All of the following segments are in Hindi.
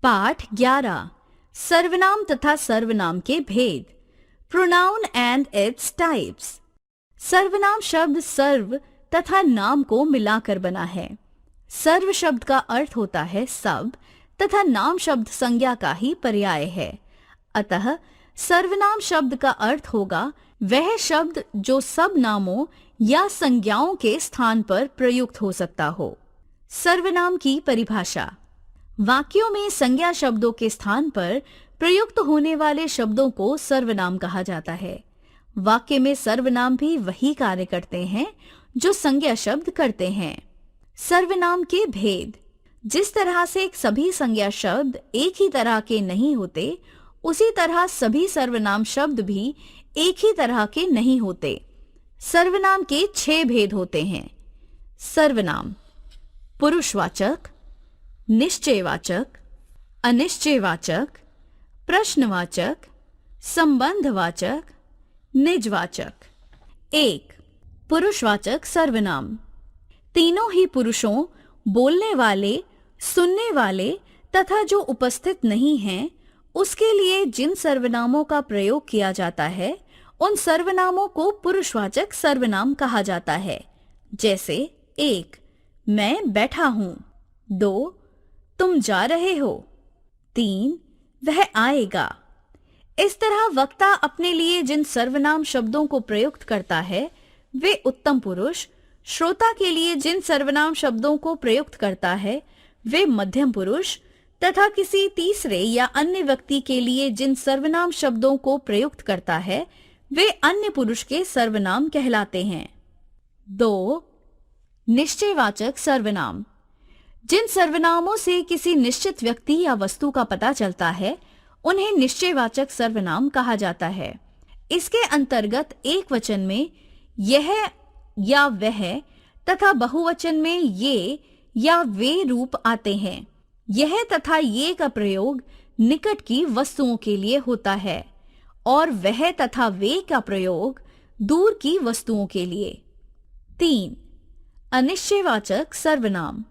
पाठ 11 सर्वनाम तथा सर्वनाम के भेद। Pronoun and its types. सर्वनाम शब्द सर्व तथा नाम को मिलाकर बना है। सर्व शब्द का अर्थ होता है सब तथा नाम शब्द संज्ञा का ही पर्याय है। अतः सर्वनाम शब्द का अर्थ होगा वह शब्द जो सब नामों या संज्ञाओं के स्थान पर प्रयुक्त हो सकता हो। सर्वनाम की परिभाषा। वाक्यों में संज्ञा शब्दों के स्थान पर प्रयुक्त होने वाले शब्दों को सर्वनाम कहा जाता है। वाक्य में सर्वनाम भी वही कार्य करते हैं जो संज्ञा शब्द करते हैं। सर्वनाम के भेद। जिस तरह से सभी संज्ञा शब्द एक ही तरह के नहीं होते, उसी तरह सभी सर्वनाम शब्द भी एक ही तरह के नहीं होते। सर्वनाम के 6 भेद होते हैं। सर्वनाम पुरुषवाचक, निश्चयवाचक, अनिश्चयवाचक, प्रश्नवाचक, संबंधवाचक, निजवाचक। 1. पुरुषवाचक सर्वनाम। तीनों ही पुरुषों, बोलने वाले, सुनने वाले तथा जो उपस्थित नहीं हैं, उसके लिए जिन सर्वनामों का प्रयोग किया जाता है, उन सर्वनामों को पुरुषवाचक सर्वनाम कहा जाता है। जैसे 1. मैं बैठा हूं। 2. तुम जा रहे हो। 3. वह आएगा। इस तरह वक्ता अपने लिए जिन सर्वनाम शब्दों को प्रयुक्त करता है वे उत्तम पुरुष, श्रोता के लिए जिन सर्वनाम शब्दों को प्रयुक्त करता है वे मध्यम पुरुष तथा किसी तीसरे या अन्य व्यक्ति के लिए जिन सर्वनाम शब्दों को प्रयुक्त करता है वे अन्य पुरुष के सर्वनाम कहलाते हैं। 2. निश्चयवाचक सर्वनाम। जिन सर्वनामों से किसी निश्चित व्यक्ति या वस्तु का पता चलता है उन्हें निश्चयवाचक सर्वनाम कहा जाता है। इसके अंतर्गत एक वचन में यह या वह तथा बहुवचन में ये या वे रूप आते हैं। यह तथा ये का प्रयोग निकट की वस्तुओं के लिए होता है और वह तथा वे का प्रयोग दूर की वस्तुओं के लिए। 3. अनिश्चयवाचक सर्वनाम।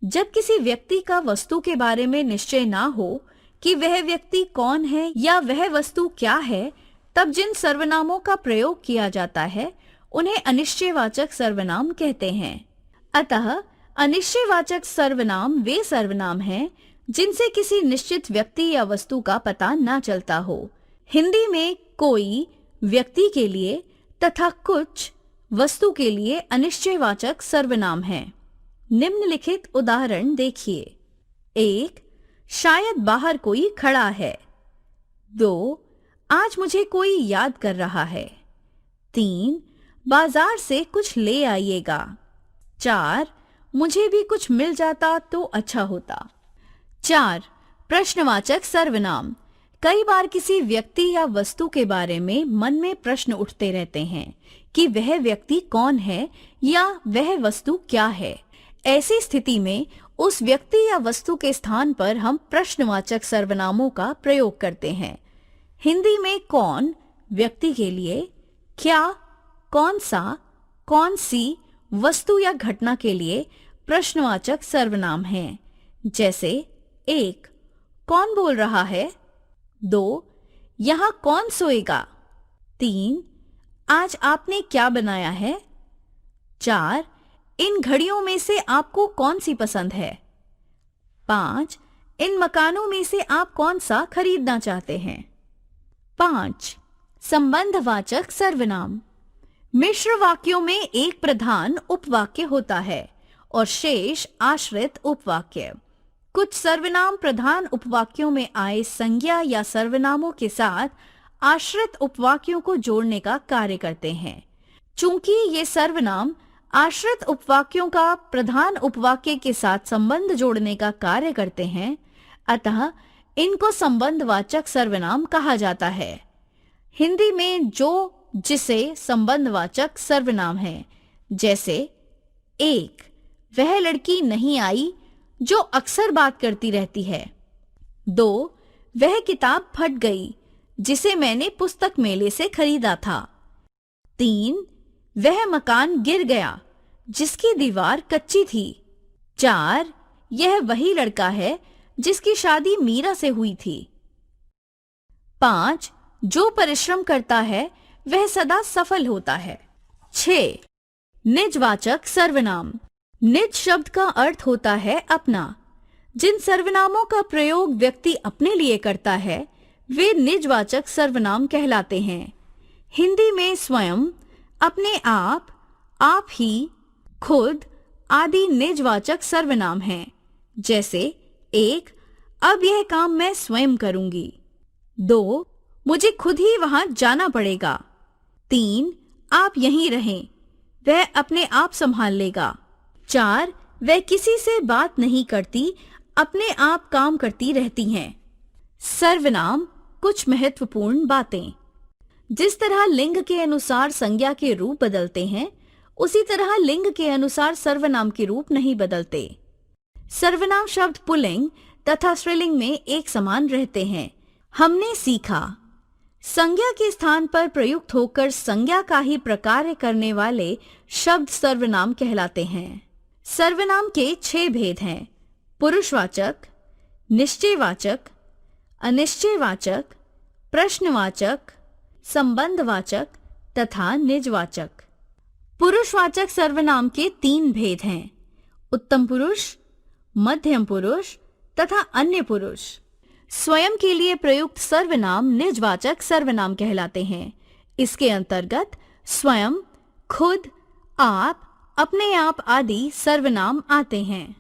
जब किसी व्यक्ति का वस्तु के बारे में निश्चय ना हो कि वह व्यक्ति कौन है या वह वस्तु क्या है, तब जिन सर्वनामों का प्रयोग किया जाता है उन्हें अनिश्चयवाचक सर्वनाम कहते हैं। अतः अनिश्चयवाचक सर्वनाम वे सर्वनाम हैं जिनसे किसी निश्चित व्यक्ति या वस्तु का पता न चलता हो। हिंदी में कोई व्यक्ति के लिए तथा कुछ वस्तु के लिए अनिश्चयवाचक सर्वनाम है। निम्नलिखित उदाहरण देखिए। 1. शायद बाहर कोई खड़ा है। 2. आज मुझे कोई याद कर रहा है। 3. बाजार से कुछ ले आइएगा। 4. मुझे भी कुछ मिल जाता तो अच्छा होता। 4. प्रश्नवाचक सर्वनाम। कई बार किसी व्यक्ति या वस्तु के बारे में मन में प्रश्न उठते रहते हैं कि वह व्यक्ति कौन है या वह वस्तु क्या है। ऐसी स्थिति में उस व्यक्ति या वस्तु के स्थान पर हम प्रश्नवाचक सर्वनामों का प्रयोग करते हैं। हिंदी में कौन व्यक्ति के लिए, क्या, कौन सा, कौन सी वस्तु या घटना के लिए प्रश्नवाचक सर्वनाम हैं। जैसे 1. कौन बोल रहा है। 2. यहाँ कौन सोएगा। 3. आज आपने क्या बनाया है। 4. इन घड़ियों में से आपको कौन सी पसंद है। 5. इन मकानों में से आप कौन सा खरीदना चाहते हैं। 5. संबंधवाचक सर्वनाम। मिश्र वाक्यों में एक प्रधान उपवाक्य होता है और शेष आश्रित उपवाक्य। कुछ सर्वनाम प्रधान उपवाक्यों में आए संज्ञा या सर्वनामों के साथ आश्रित उपवाक्यों को जोड़ने का कार्य करते हैं। चूंकि ये सर्वनाम आश्रित उपवाक्यों का प्रधान उपवाक्य के साथ संबंध जोड़ने का कार्य करते हैं, अतः इनको संबंधवाचक सर्वनाम कहा जाता है। हिंदी में जो जिसे संबंधवाचक सर्वनाम है। जैसे 1. वह लड़की नहीं आई जो अक्सर बात करती रहती है। 2. वह किताब फट गई जिसे मैंने पुस्तक मेले से खरीदा था। 3. वह मकान गिर गया जिसकी दीवार कच्ची थी। 4. यह वही लड़का है जिसकी शादी मीरा से हुई थी। 5. जो परिश्रम करता है वह सदा सफल होता है। 6. निजवाचक सर्वनाम। निज शब्द का अर्थ होता है अपना। जिन सर्वनामों का प्रयोग व्यक्ति अपने लिए करता है वे निजवाचक सर्वनाम कहलाते हैं। हिंदी में स्वयं, अपने आप ही, खुद आदि निजवाचक सर्वनाम हैं। जैसे 1. अब यह काम मैं स्वयं करूंगी। 2. मुझे खुद ही वहां जाना पड़ेगा। 3. आप यहीं रहें, वह अपने आप संभाल लेगा। 4. वह किसी से बात नहीं करती, अपने आप काम करती रहती हैं। सर्वनाम कुछ महत्वपूर्ण बातें। जिस तरह लिंग के अनुसार संज्ञा के रूप बदलते हैं उसी तरह लिंग के अनुसार सर्वनाम के रूप नहीं बदलते। सर्वनाम शब्द पुल्लिंग तथा स्त्रीलिंग में एक समान रहते हैं। हमने सीखा, संज्ञा के स्थान पर प्रयुक्त होकर संज्ञा का ही प्रकार्य करने वाले शब्द सर्वनाम कहलाते हैं। सर्वनाम के 6 भेद हैं: पुरुषवाचक, निश्चयवाचक, अनिश्चयवाचक, प्रश्नवाचक, संबंधवाचक तथा निजवाचक। पुरुषवाचक सर्वनाम के 3 भेद हैं: उत्तम पुरुष, मध्यम पुरुष तथा अन्य पुरुष। स्वयं के लिए प्रयुक्त सर्वनाम निजवाचक सर्वनाम कहलाते हैं। इसके अंतर्गत स्वयं, खुद, आप, अपने आप आदि सर्वनाम आते हैं।